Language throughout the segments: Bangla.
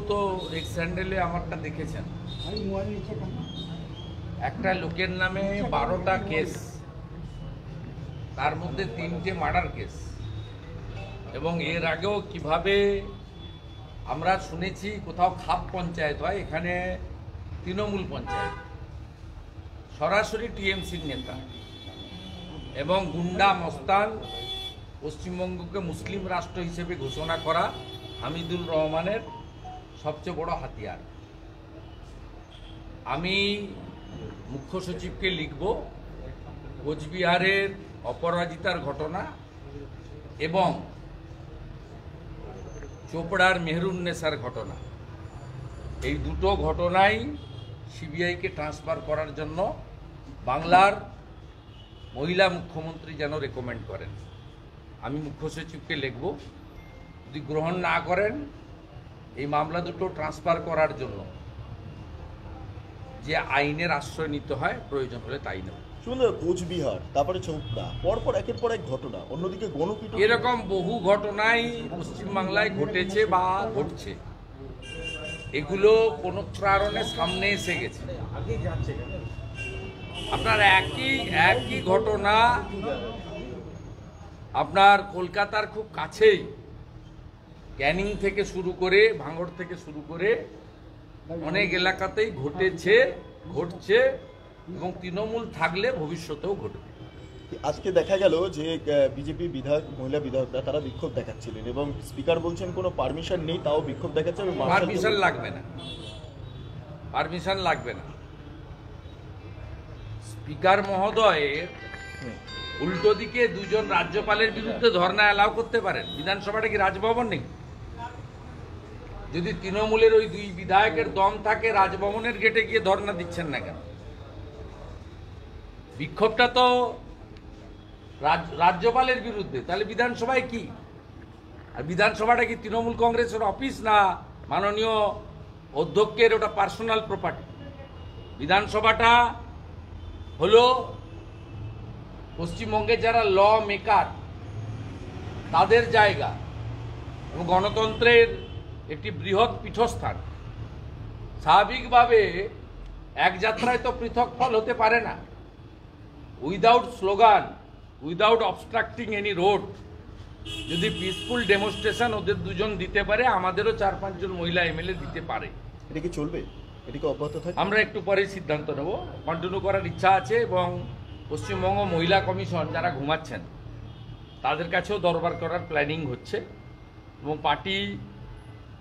তো এক্স স্যান্ডেলে আমারটা দেখেছেন, একটা লোকের নামে 12টা কেস, তার মধ্যে 3টে মার্ডার কেস। এবং এর আগেও কিভাবে আমরা শুনেছি কোথাও খাপ পঞ্চায়েত হয়, এখানে তৃণমূল পঞ্চায়েত, সরাসরি টিএমসির নেতা এবং গুন্ডা মস্তান, পশ্চিমবঙ্গকে মুসলিম রাষ্ট্র হিসেবে ঘোষণা করা হামিদুর রহমানের সবচেয়ে বড় হাতিয়ার। আমি মুখ্য সচিবকে লিখব কোচবিহারের অপরাজিতার ঘটনা এবং চোপড়ার মেহরুন্নেসার ঘটনা, এই দুটো ঘটনাই সিবিআইকে ট্রান্সফার করার জন্য বাংলার মহিলা মুখ্যমন্ত্রী যেন রেকমেন্ড করেন। আমি মুখ্য সচিবকে লিখব, যদি গ্রহণ না করেন এই মামলা দুটো ট্রান্সফার করার জন্য যে আইনের আশ্রয় নিতে হয়, প্রয়োজন হলে তাই নেব। শুনুন, কোচবিহার, তারপরে চৌপড়া, পরপর একের পর এক ঘটনা, অন্যদিকে গণপিটুনি, এরকম বহু ঘটনাই পশ্চিমবাংলায় ঘটেছে বা ঘটছে। এগুলো কোনো কারণে সামনে এসে গেছে। আপনার একই ঘটনা আপনার কলকাতার খুব কাছেই ক্যানিং থেকে শুরু করে, ভাঙড় থেকে শুরু করে অনেক এলাকাতেই ঘটছে এবং তৃণমূল থাকলে ভবিষ্যতেও ঘটবে। আজকে দেখা গেল যে বিজেপি বিধায়ক, মহিলা বিধায়করা তারা বিক্ষোভ দেখাচ্ছিলেন এবং স্পিকার বলছেন কোনো পারমিশন নেই, তাও বিক্ষোভ দেখাচ্ছে। পারমিশন লাগবে না। স্পিকার মহোদয়ের উল্টো দিকে দুজন রাজ্যপালের বিরুদ্ধে ধর্ণা অ্যালাউ করতে পারেন। বিধানসভাটা কি রাজভবন নেই? যদি তৃণমূলের ওই দুই বিধায়কের দম থাকে, রাজভবনের গেটে গিয়ে ধর্ণা দিচ্ছেন না কেন? বিক্ষোভটা তো রাজ্যপালের বিরুদ্ধে, তাহলে বিধানসভায় কি? আর বিধানসভাটা কি তৃণমূল কংগ্রেসের অফিস, না মাননীয় অধ্যক্ষের ওটা পার্সোনাল প্রপার্টি? বিধানসভাটা হলো পশ্চিমবঙ্গের যারা ল মেকার তাদের জায়গা এবং গণতন্ত্রের একটি বৃহৎ পীঠস্থান। স্বাভাবিকভাবে এক যাত্রায় তো পৃথক ফল হতে পারে না। Without slogan, without obstructing any road, যদি পিসফুল ডেমনস্ট্রেশন ওদের দুজন দিতে পারে, আমাদেরও 4-5 জন মহিলা এমএলএ দিতে পারে। এটা কি চলবে? এটা কি অব্যাহত থাকবে? আমরা একটু পরে সিদ্ধান্ত নেব। কন্টিনিউ করার ইচ্ছা আছে এবং পশ্চিমবঙ্গ মহিলা কমিশন যারা ঘুমাচ্ছেন তাদের কাছেও দরবার করার প্ল্যানিং হচ্ছে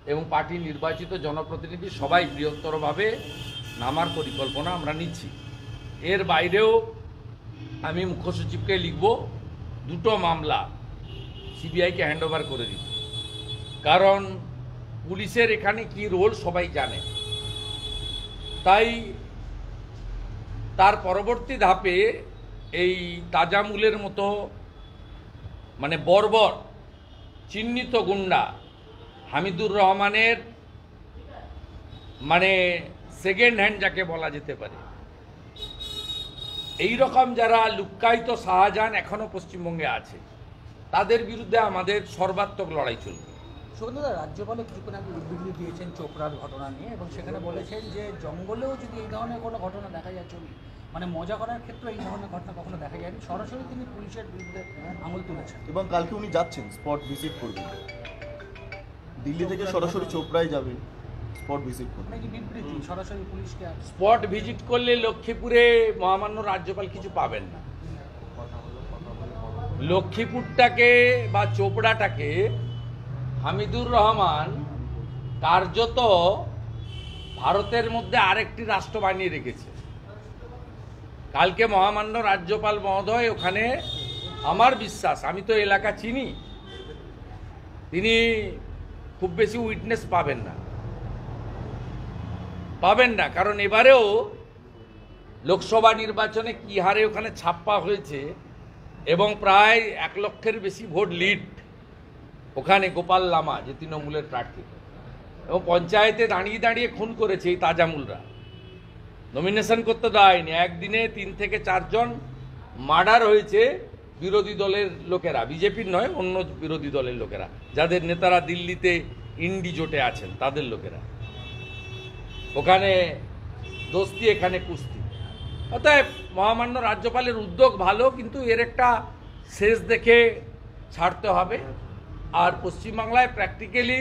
এবং পার্টি নির্বাচিত জনপ্রতিনিধি সবাই বৃহত্তরভাবে নামার পরিকল্পনা আমরা নিচ্ছি। এর বাইরেও আমি মুখ্য সচিবকে লিখব, দুটো মামলা সিবিআইকে হ্যান্ডওভার করে দিতে। কারণ পুলিশের এখানে কি রোল সবাই জানে। তাই তার পরবর্তী ধাপে এই তাজামুলের মতো মানে বর্বর চিহ্নিত গুন্ডা হামিদুর রহমানের মানে সেকেন্ড হ্যান্ড যাকে বলা যেতে পারে, এই রকম যারা লুক্কায়িত শাহজাহান এখনো পশ্চিমবঙ্গে আছে, তাদের বিরুদ্ধে আমাদের সর্বাত্মক লড়াই চলবে। সুগন্ধদা, রাজ্যপালও কিছুক্ষণ আগে উদ্বিগ্ন দিয়েছেন চোপড়ার ঘটনা নিয়ে এবং সেখানে বলেছেন যে জঙ্গলেও যদি এই ধরনের কোনো ঘটনা দেখা যায়, মানে মজা করার ক্ষেত্রে এই ধরনের ঘটনা কখনো দেখা যায়নি। সরাসরি তিনি পুলিশের বিরুদ্ধে আঙুল তুলেছেন এবং কালকে উনি যাচ্ছেন, স্পট ভিজিট করবেন, দিল্লি থেকে সরাসরি চোপড়ায় যাবেন, স্পট ভিজিট করবেন। নাকি বিবৃতি সরাসরি পুলিশকে? স্পট ভিজিট করলে লক্ষ্মীপুরে মহামান্য রাজ্যপাল কিছু পাবেন না। লক্ষ্মীপুরটাকে বা চোপড়াটাকে হামিদুর রহমান কার্যত ভারতের মধ্যে আরেকটি রাষ্ট্র বানিয়ে রেখেছে। কালকে মহামান্য রাজ্যপাল মহোদয় ওখানে, আমার বিশ্বাস, আমি তো এলাকা চিনি, তিনি খুব বেশি উইটনেস পাবেন না। কারণ এবারেও লোকসভা নির্বাচনে কি হারে ওখানে ছাপ্পা হয়েছে এবং প্রায় 1 লক্ষের বেশি ভোট লিড ওখানে গোপাল লামা যে তৃণমূলের প্রার্থী, এবং পঞ্চায়েতে দাঁড়িয়ে খুন করেছে এই তাজামুলরা। নমিনেশন করতে দেয়নি, একদিনে 3 থেকে 4 জন মার্ডার হয়েছে বিরোধী দলের লোকেরা, বিজেপির নয়, অন্য বিরোধী দলের লোকেরা, যাদের নেতারা দিল্লিতে ইন্ডি জোটে আছেন তাদের লোকেরা, ওখানে দোস্তি এখানে কুস্তি। অতএব মহামান্য রাজ্যপালের উদ্যোগ ভালো, কিন্তু এর একটা শেষ দেখে ছাড়তে হবে। আর পশ্চিমবাংলায় প্র্যাকটিক্যালি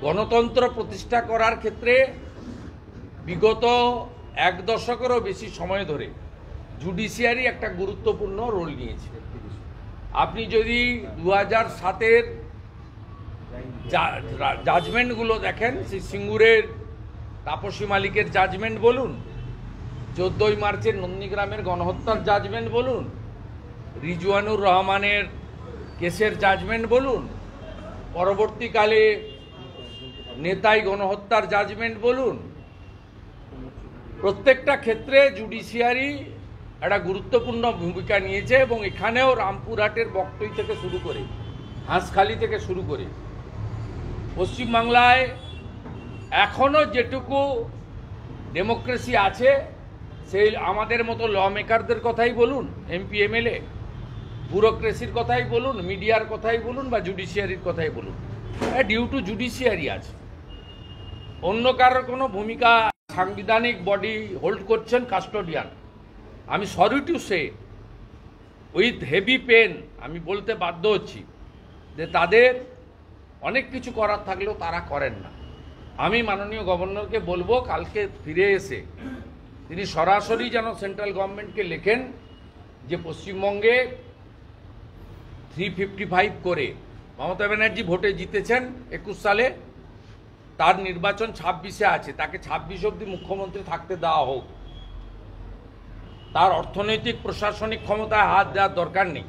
গণতন্ত্র প্রতিষ্ঠা করার ক্ষেত্রে বিগত 1 দশকেরও বেশি সময় ধরে জুডিশিয়ারি একটা গুরুত্বপূর্ণ রোল নিয়েছে। আপনি যদি 2007-এর জাজমেন্টগুলো দেখেন, সেই সিঙ্গুরের তাপসী মালিকের জাজমেন্ট বলুন, 14ই মার্চের নন্দীগ্রামের গণহত্যার জাজমেন্ট বলুন, রিজওয়ানুর রহমানের কেসের জাজমেন্ট বলুন, পরবর্তীকালে নেতাই গণহত্যার জাজমেন্ট বলুন, প্রত্যেকটা ক্ষেত্রে জুডিশিয়ারি একটা গুরুত্বপূর্ণ ভূমিকা নিয়েছে। এবং এখানেও রামপুরহাটের বক্তই থেকে শুরু করে, হাঁসখালি থেকে শুরু করে পশ্চিমবাংলায় এখনও যেটুকু ডেমোক্রেসি আছে, সেই আমাদের মতো ল মেকারদের কথাই বলুন, এমপি এমএলএ, ব্যুরোক্রেসির কথাই বলুন, মিডিয়ার কথাই বলুন, বা জুডিশিয়ারির কথাই বলুন, ডিউ টু জুডিশিয়ারি আছে। অন্য কারোর কোনো ভূমিকা সাংবিধানিক বডি হোল্ড করছেন কাস্টোডিয়ান। আমি sorry to say, with heavy pain আমি বলতে বাধ্য হচ্ছি যে তাদের অনেক কিছু করার থাকলেও তারা করেন না। আমি মাননীয় গভর্নরকে বলবো কালকে ফিরে এসে তিনি সরাসরি যেন সেন্ট্রাল গভর্নমেন্টকে লেখেন যে পশ্চিমবঙ্গে 355 করে মমতা ব্যানার্জি ভোটে জিতেছেন 21 সালে, তার নির্বাচন 26-এ আছে, তাকে 26 অবধি মুখ্যমন্ত্রী থাকতে দেওয়া হোক। তার অর্থনৈতিক প্রশাসনিক ক্ষমতায় হাত দেওয়ার দরকার নেই,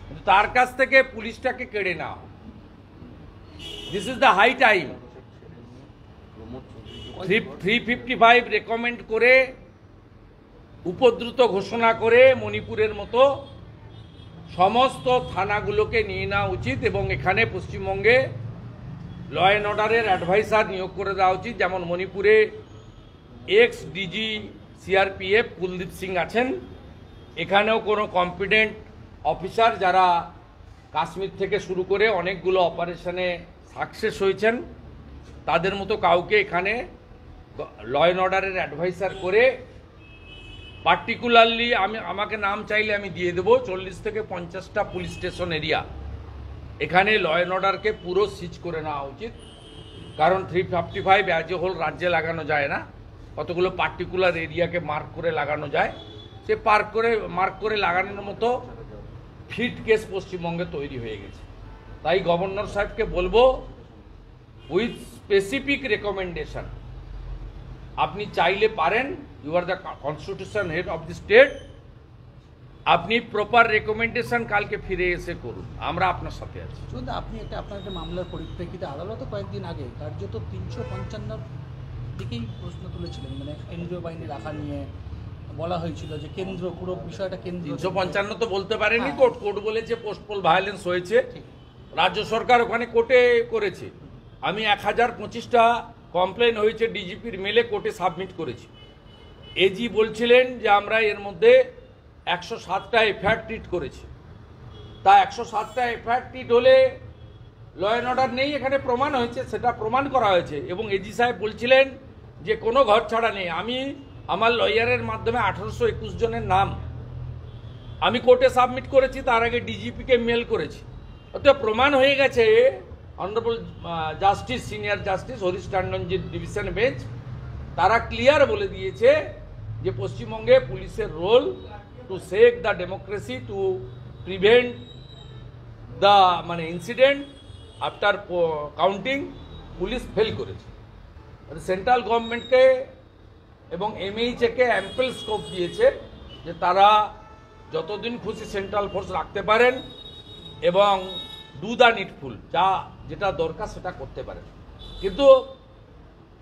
কিন্তু তার কাছ থেকে পুলিশটাকে কেড়ে নেওয়া হোক। This is the high time. 355 recommend করে উপদ্রুত ঘোষণা করে মণিপুরের মতো সমস্ত থানাগুলোকে নিয়ে নেওয়া উচিত। এবং এখানে পশ্চিমবঙ্গে ল অ্যান্ড অর্ডারের অ্যাডভাইসার নিয়োগ করে দেওয়া উচিত। যেমন মণিপুরে ex D G C R P F Kuldeep Singh আছেন, এখানেও কোনো কম্পিটেন্ট অফিসার যারা কাশ্মীর থেকে শুরু করে অনেকগুলো অপারেশনে সাকসেস হয়েছেন, তাদের মতো কাউকে এখানে ল অ্যান্ড অর্ডারের অ্যাডভাইসার করে, পার্টিকুলারলি আমাকে নাম চাইলে আমি দিয়ে দেবো, 40 থেকে 50টা পুলিশ স্টেশন এরিয়া এখানে ল অ্যান্ড অর্ডারকে পুরো সিজ করে নেওয়া উচিত। কারণ 355 অ্যাজ এ হোল রাজ্যে লাগানো যায় না, কতগুলো পার্টিকুলার এরিয়াকে মার্ক করে লাগানো যায়। সে মার্ক করে লাগানোর মতো ফিট কেস পশ্চিমবঙ্গে তৈরি হয়ে গেছে। তাই গভর্নর সাহেবকে বলবো, উইথ স্পেসিফিক রেকমেন্ডেশন, আপনি চাইলে পারেন, you are the constitution head of the state, আপনি প্রপার রেকমেন্ডেশন কালকে ফিরে এসে করুন, আমরা আপনার সাথে আছি। শুধু আপনি আপনার একটা মামলার পরিপ্রেক্ষিতে আদালতে কয়েকদিন আগে কার্যত 355 দিকেই প্রশ্ন তুলেছিলেন, মানে কেন্দ্রীয় বাহিনী রাখা নিয়ে বলা হয়েছিল যে কেন্দ্র পুরো বিষয়টা কেন্দ্র। 355 তো বলতে পারেনি, কোর্ট বলেছে পোস্টপোল ভায়োলেন্স হয়েছে, রাজ্য সরকার ওখানে কোর্টে করেছে। আমি 1025টা কমপ্লেন হয়েছে ডিজিপির মেলে কোর্টে সাবমিট করেছি। এজি বলছিলেন যে আমরা এর মধ্যে 107টা এফআইআর ট্রিট করেছি। তা 107টা এফআইআর ট্রিট হলে ল অ্যান্ড অর্ডার নেই, এখানে প্রমাণ হয়েছে, সেটা প্রমাণ করা হয়েছে। এবং এজি সাহেব বলছিলেন যে কোনো ঘর ছাড়া নেই। আমি আমার লয়ারের মাধ্যমে 1821 জনের নাম আমি কোর্টে সাবমিট করেছি, তার আগে ডিজিপিকে মেল করেছি। অর্থাৎ প্রমাণ হয়ে গেছে। Honourable justice, senior justice Harish টান্ডনজির ডিভিশন বেঞ্চ, তারা ক্লিয়ার বলে দিয়েছে যে পশ্চিমবঙ্গে পুলিশের role to save the democracy, to prevent the incident after counting, police fail করেছে। সেন্ট্রাল গভর্নমেন্টকে এবং এমএইচএকে অ্যাম্পল স্কোপ দিয়েছে যে তারা যতদিন খুশি সেন্ট্রাল ফোর্স রাখতে পারেন এবং ডু দ্য নিডফুল, যেটা দরকার সেটা করতে পারেন। কিন্তু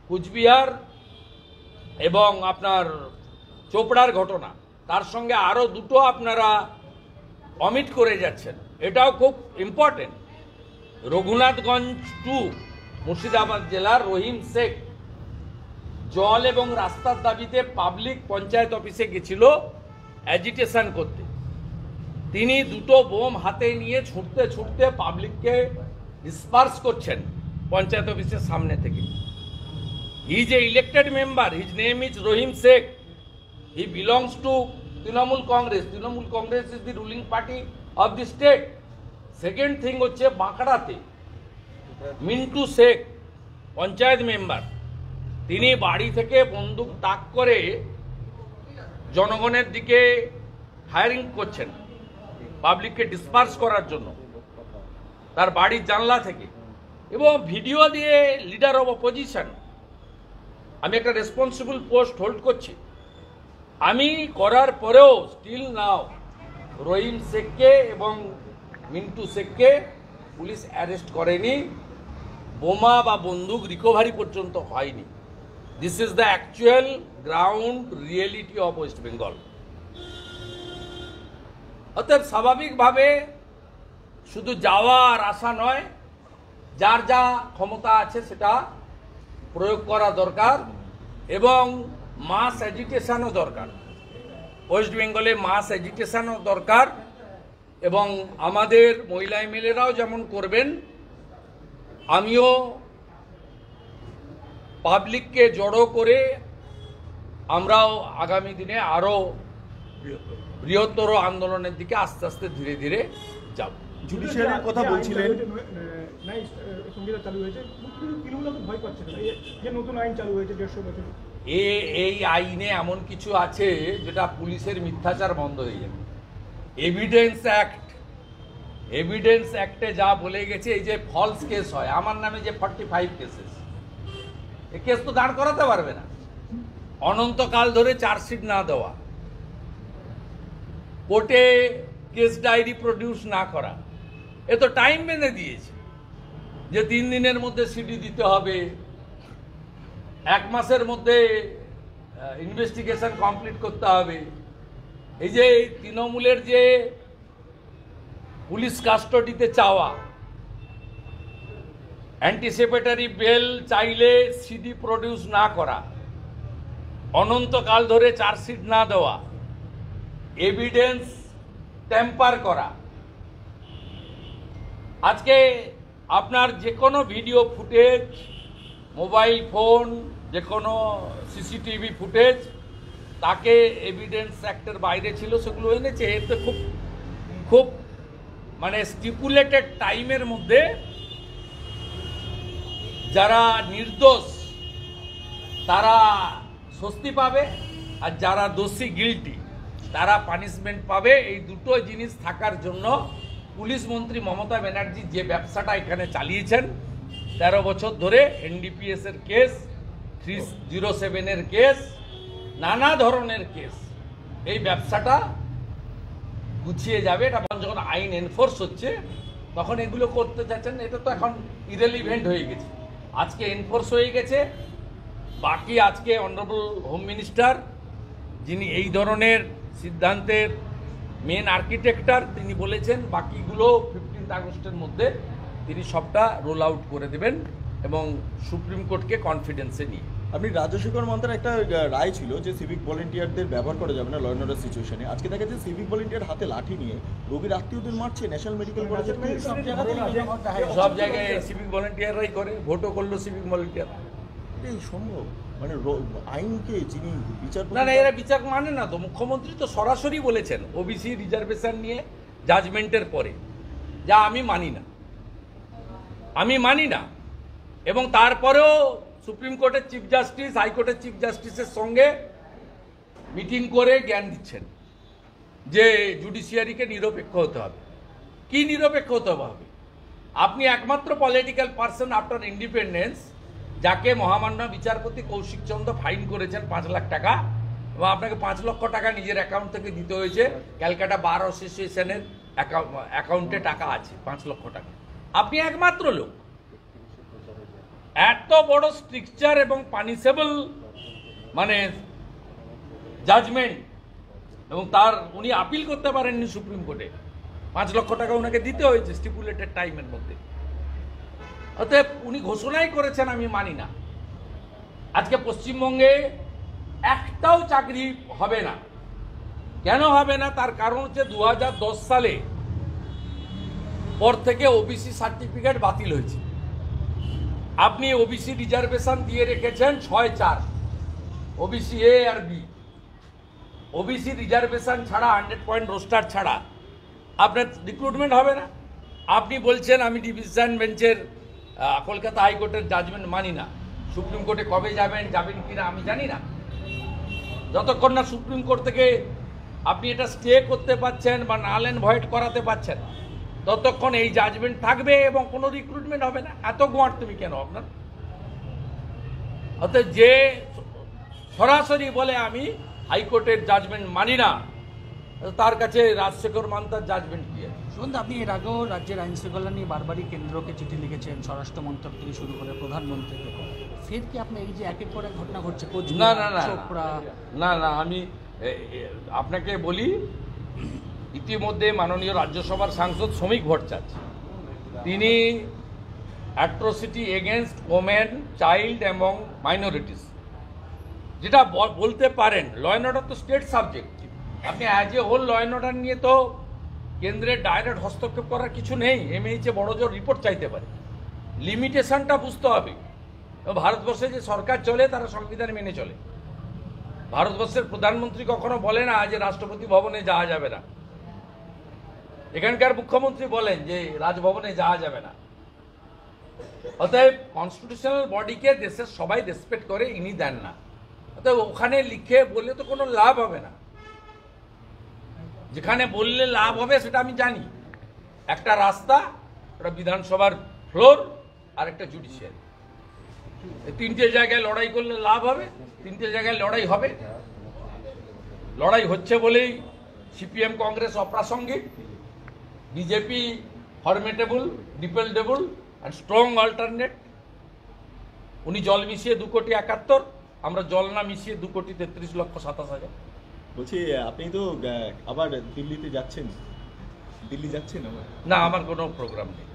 কুচবিহার এবং আপনার চোপড়ার ঘটনা, তার সঙ্গে আরও দুটো আপনারা অমিট করে যাচ্ছেন, এটাও খুব ইম্পর্টেন্ট। রঘুনাথগঞ্জ 2 মুর্শিদাবাদ জেলার রহিম শেখ জল এবং রাস্তার দাবিতে পাবলিক পঞ্চায়েত অফিসে গেছিল অ্যাজিটেশন করতে। তিনি দুটো বোম হাতে নিয়ে ছুটতে ছুটতে পাবলিককে ডিসপার্স করছেন পঞ্চায়েত অফিসের সামনে থেকে। He is a elected member, his name is Rahim Sheikh, he belongs to Trinamool Congress. Trinamool Congress is the ruling party of the state. Second thing হচ্ছে বাঁকড়াতে মিন্টু শেখ পঞ্চায়েত মেম্বার, তিনি বাড়ি থেকে বন্দুক তাক করে জনগণের দিকে ফায়ারিং করছেন পাবলিককে ডিসপার্স করার জন্য তার বাড়ির জানলা থেকে, এবং ভিডিও দিয়ে লিডার অফ অপোজিশন। আমি একটা রেসপন্সিবল পোস্ট হোল্ড করছি, আমি করার পরেও স্টিল নাও রহিম শেখকে এবং মিন্টু শেখকে পুলিশ অ্যারেস্ট করেনি, বোমা বা বন্দুক রিকভারি পর্যন্ত হয়নি। This is the actual ground reality of West Bengal. অতএব স্বাভাবিকভাবে শুধু যাওয়া আর আসা নয়, যার যা ক্ষমতা আছে সেটা প্রয়োগ করা দরকার এবং মাস এজিটেশনও দরকার। ওয়েস্ট বেঙ্গলে মাস এজিটেশনও দরকার এবং আমাদের মহিলা এমএলএরাও যেমন করবেন, আমিও পাবলিককে জড়ো করে আমরাও আগামী দিনে আরও বৃহত্তর আন্দোলনের দিকে আস্তে আস্তে ধীরে ধীরে যাব। জুডিশিয়ারির কথা বলছিলেন, সংবিধান চালু হয়েছে, তৃণমূল ভয় পাচ্ছে না যে নতুন আইন চালু হয়েছে 150 বছর, এই আইনে এমন কিছু আছে যেটা পুলিশের মিথ্যাচার বন্ধ হয়ে যাবে। এভিডেন্স অ্যাক্টে যা বলে গেছে, এই যে ফলস কেস হয়, আমার নামে যে 45 কেসেস, এই কেস তো দাঁড় করাতে পারবে না। অনন্তকাল ধরে চার্জশিট না দেওয়া, কোর্টে কেস ডায়েরি প্রডিউস না করা, এ তো টাইম বেঁধে দিয়েছে যে 3 দিনের মধ্যে সিডি দিতে হবে, 1 মাসের মধ্যে ইনভেস্টিগেশন কমপ্লিট করতে হবে। এই যে তৃণমূলের যে পুলিশ কাস্টডিতে চাওয়া, অ্যান্টিসিপেটরি বেল চাইলে সিডি প্রডিউস না করা, অনন্তকাল ধরে চার্জশিট না দেওয়া, এভিডেন্স ট্যাম্পার করা। আজকে আপনার যে কোনো ভিডিও ফুটেজ, মোবাইল ফোন, যে কোনো সিসিটিভি ফুটেজ, তাকে এভিডেন্স অ্যাক্টের বাইরে ছিল, সেগুলো এনেছে। এতে খুব মানে স্টিপুলেটেড টাইমের মধ্যে যারা নির্দোষ তারা স্বস্তি পাবে, আর যারা দোষী গিল্টি তারা পানিশমেন্ট পাবে। এই দুটো জিনিস থাকার জন্য পুলিশ মন্ত্রী মমতা ব্যানার্জি যে ব্যবসাটা এখানে চালিয়েছেন 13 বছর ধরে, এনডিপিএস এর কেস, 307 এর কেস, নানা ধরনের কেস, এই ব্যবসাটা গুছিয়ে যাবে। এটা যখন আইন এনফোর্স হচ্ছে তখন এগুলো করতে চাচ্ছেন, এটা তো এখন ইরেলিভেন্ট হয়ে গেছে। আজকে এনফোর্স হয়ে গেছে, বাকি আজকে অনারেবল হোম মিনিস্টার, যিনি এই ধরনের সিদ্ধান্তের মেন আর্কিটেক্টার, তিনি বলেছেন বাকিগুলো 15 আগস্টের মধ্যে তিনি সবটা রোল আউট করে দেবেন এবং সুপ্রিম কোর্টকে কনফিডেন্সে নিয়ে। আপনি রাজশেখর মন্ত্রের একটা রায় ছিল যে সিভিক ভলেন্টিয়ারদের ব্যবহার করা যাবে না ল অ্যান্ড অর্ডার সিচুয়েশনে। আজকে দেখা যাচ্ছে সিভিক ভলেন্টিয়ার হাতে লাঠি নিয়ে রোগীর আত্মীয়দের মারছে ন্যাশনাল মেডিকেল কলেজের। সব জায়গায় সিভিক ভলেন্টিয়াররাই করে, ভোটও করলো সিভিক ভলেন্টিয়ার। এই সম্ভব? মানে আইনকে যিনি বিচার না, এরা বিচার মানে না তো। মুখ্যমন্ত্রী তো সরাসরি বলেছেন ওবিসি রিজার্ভেশন নিয়ে জাজমেন্টের পরে, যা আমি মানি না। এবং তারপরেও সুপ্রিম কোর্টের চিফ জাস্টিস, হাইকোর্টের চিফ জাস্টিসের সঙ্গে মিটিং করে জ্ঞান দিচ্ছেন যে জুডিশিয়ারিকে নিরপেক্ষ হতে হবে। কি নিরপেক্ষ হতে হবে? আপনি একমাত্র পলিটিক্যাল পার্সন আফটার ইন্ডিপেন্ডেন্স যাকে মহামান্য বিচারপতি কৌশিক চন্দ্র ফাইন করেছেন 5 লাখ টাকা, এবং আপনাকে 5 লক্ষ টাকা নিজের অ্যাকাউন্ট থেকে দিতে হয়েছে। ক্যালকাটা বার অ্যাসোসিয়েশনের অ্যাকাউন্টে টাকা আছে 5 লক্ষ টাকা। আপনি একমাত্র লোক, এত বড় স্ট্রিকচার এবং পানিশেবল মানে জাজমেন্ট, এবং উনি আপিল করতে পারেননি সুপ্রিম কোর্টে। 5 লক্ষ টাকা ওনাকে দিতে হয়েছে স্টিপুলেটেড টাইমের মধ্যে। অতএব উনি ঘোষণাই করেছেন, আমি মানি না। আজকে পশ্চিমবঙ্গে একটাও চাকরি হবে না। কেন হবে না? তার কারণ হচ্ছে 2010 সালে পর থেকে ওবিসি সার্টিফিকেট বাতিল হয়েছে। আপনি ওবিসি রিজার্ভেশন দিয়ে রেখেছেন 6-4, ওবিসি এ আর বি। ওবিসি রিজার্ভেশন ছাড়া 100 পয়েন্ট রোস্টার ছাড়া আপনার রিক্রুটমেন্ট হবে না। আপনি বলছেন আমি ডিভিশন বেঞ্চের কলকাতা হাইকোর্টের জাজমেন্ট মানি না। সুপ্রিম কোর্টে কবে যাবেন কিনা আমি জানি না। যতক্ষণ না সুপ্রিম কোর্ট থেকে আপনি এটা স্টে করতে পারছেন বা নাল অ্যান্ড ভয়েড করাতে পারছেন, ততক্ষণ এই জাজমেন্ট থাকবে এবং কোনো রিক্রুটমেন্ট হবে না। এত গোয়ার তুমি কেন আপনার? অতএব যে সরাসরি বলে আমি হাইকোর্টের জাজমেন্ট মানি না, তার কাছে রাজশেখর মান্তার জাজমেন্ট কি আছে? শুনুন, আপনি এর আগেও রাজ্যের আইন শৃঙ্খলা নিয়ে বারবারই কেন্দ্রকে চিঠি লিখেছেন, স্বরাষ্ট্র মন্ত্রক থেকে শুরু করে প্রধানমন্ত্রীকে। ফের কি আপনি এই যে একের পর এক ঘটনা ঘটছে, চোপড়া? না, আমি আপনাকে বলি, ইতিমধ্যে মাননীয় রাজ্যসভার সাংসদ শ্রমিক ভট্টাচার্য তিনি অ্যাট্রোসিটি এগেনস্ট ওমেন, চাইল্ড এবং মাইনরিটিস যেটা বলতে পারেন, ল অ্যান্ড অর্ডার তো স্টেট সাবজেক্ট। আপনি as a whole law and order নিয়ে তো কেন্দ্রের ডাইরেক্ট হস্তক্ষেপ করার কিছু নেই। এমএইচে বড় জোর রিপোর্ট চাইতে পারে, লিমিটেশনটা বুঝতে হবে। ভারতবর্ষে যে সরকার চলে তারা সংবিধান মেনে চলে। ভারতবর্ষের প্রধানমন্ত্রী কখনো বলে না যে রাষ্ট্রপতি ভবনে যাওয়া যাবে না। এখানকার মুখ্যমন্ত্রী বলেন যে রাজভবনে যাওয়া যাবে না। অতএব কনস্টিটিউশনাল বডিকে দেশের সবাই রেসপেক্ট করে, ইনি দেন না। অতএব ওখানে লিখে বললে তো কোনো লাভ হবে না। যেখানে বললে লাভ হবে সেটা আমি জানি। একটা রাস্তা, একটা বিধানসভার ফ্লোর, আর একটা জুডিশিয়ারি। তিনটে জায়গায় লড়াই করলে লাভ হবে, তিনটে জায়গায় লড়াই হবে। লড়াই হচ্ছে বলেই সিপিএম কংগ্রেস অপ্রাসঙ্গিক, BJP ফরমেটেবল, dependable and strong alternate. উনি জল মিশিয়ে 2,71,00,000, আমরা জল না মিশিয়ে 2,33,27,000। বলছি আপনি তো আবার দিল্লিতে যাচ্ছেন, দিল্লি যাচ্ছেন? না, আমার কোনো প্রোগ্রাম নেই।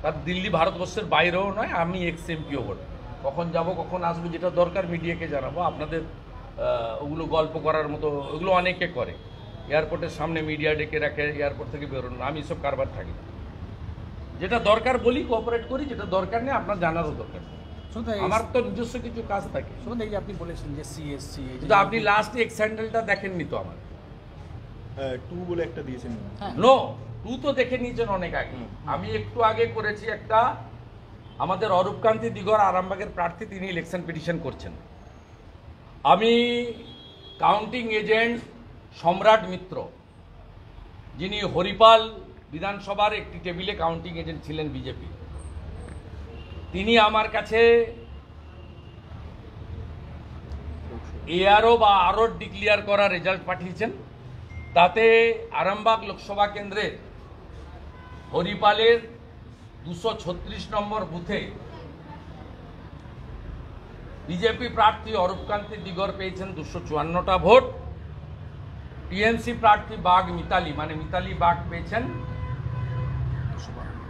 তার দিল্লি ভারতবর্ষের বাইরেও নয়, আমি এক্স এমপিও বলি। কখন যাব কখন আসবো যেটা দরকার মিডিয়াকে জানাবো। আপনাদের ওগুলো গল্প করার মতো ওগুলো অনেকে করে, এয়ারপোর্টের সামনে মিডিয়া ডেকে রাখে, এয়ারপোর্ট থেকে বেরোনো। আমি সব কারবার থাকি না। যেটা দরকার বলি, কোঅপারেট করি, যেটা দরকার নেই আপনার জানারও দরকার নেই। আমার তো নিজস্ব কিছু কাজ থাকে। শুনুন, এই যে আপনি বলেছেন যে সিএসসি, কিন্তু আপনি লাস্ট এক্স হ্যান্ডেলটা দেখেননি তো আমার। 2 বলে একটা দিয়েছেন। নো, 2 তো দেখে নিয়েছেন অনেক আগে। আমি একটু আগে করেছি একটা, আমাদের অরূপকান্তি দিগর আরামবাগের প্রার্থী, তিনি ইলেকশন পিটিশন করছেন। আমি কাউন্টিং এজেন্ট সম্রাট মিত্র, যিনি হরিপাল বিধানসভার একটি টেবিলে কাউন্টিং এজেন্ট ছিলেন বিজেপি, তিনি আমার কাছে এআরও বা আরও ডিক্লিয়ার করা রেজাল্ট পাঠিয়েছেন। তাতে আরামবাগ লোকসভা কেন্দ্রের হরিপালের 236 নম্বর বুথে বিজেপি প্রার্থী অরূপকান্তি দিগর পেয়েছেন 254টা ভোট। টিএমসি প্রার্থী বাগ মিতালি, মানে মিতালি বাগ, পেয়েছেন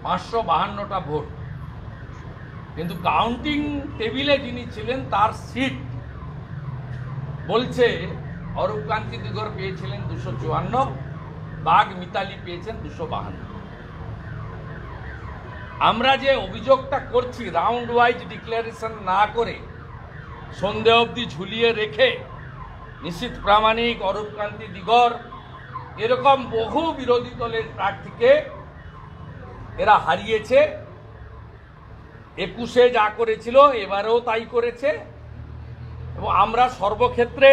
552টা ভোট। কিন্তু কাউন্টিং টেবিলে যিনি ছিলেন তার সিট বলছে অরূপকান্তি দিগর পেয়েছিলেন 254, বাগ মিতালি পেয়েছেন 252। আমরা যে অভিযোগটা করছি, রাউন্ড ওয়াইজ ডিক্লারেশন না করে সন্ধে অবধি ঝুলিয়ে রেখে নিশ্চিত প্রামাণিক অরূপকান্তি দিগর, এরকম বহু বিরোধী দলের প্রার্থীকে এরা হারিয়েছে। 21-এ যা করেছিল এবারেও তাই করেছে, এবং আমরা সর্বক্ষেত্রে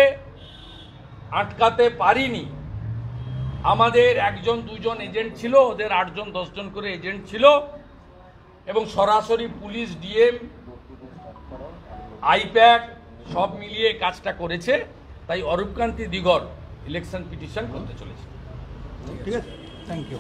আটকাতে পারিনি। আমাদের 1-2 এজেন্ট ছিল, ওদের 8-10 করে এজেন্ট ছিল, এবং সরাসরি পুলিশ, ডিএম, আইপ্যাক সব মিলিয়ে কাজটা করেছে। তাই অরূপকান্তি দিগর ইলেকশন পিটিশন করতে চলেছে। ঠিক আছে, থ্যাংক ইউ।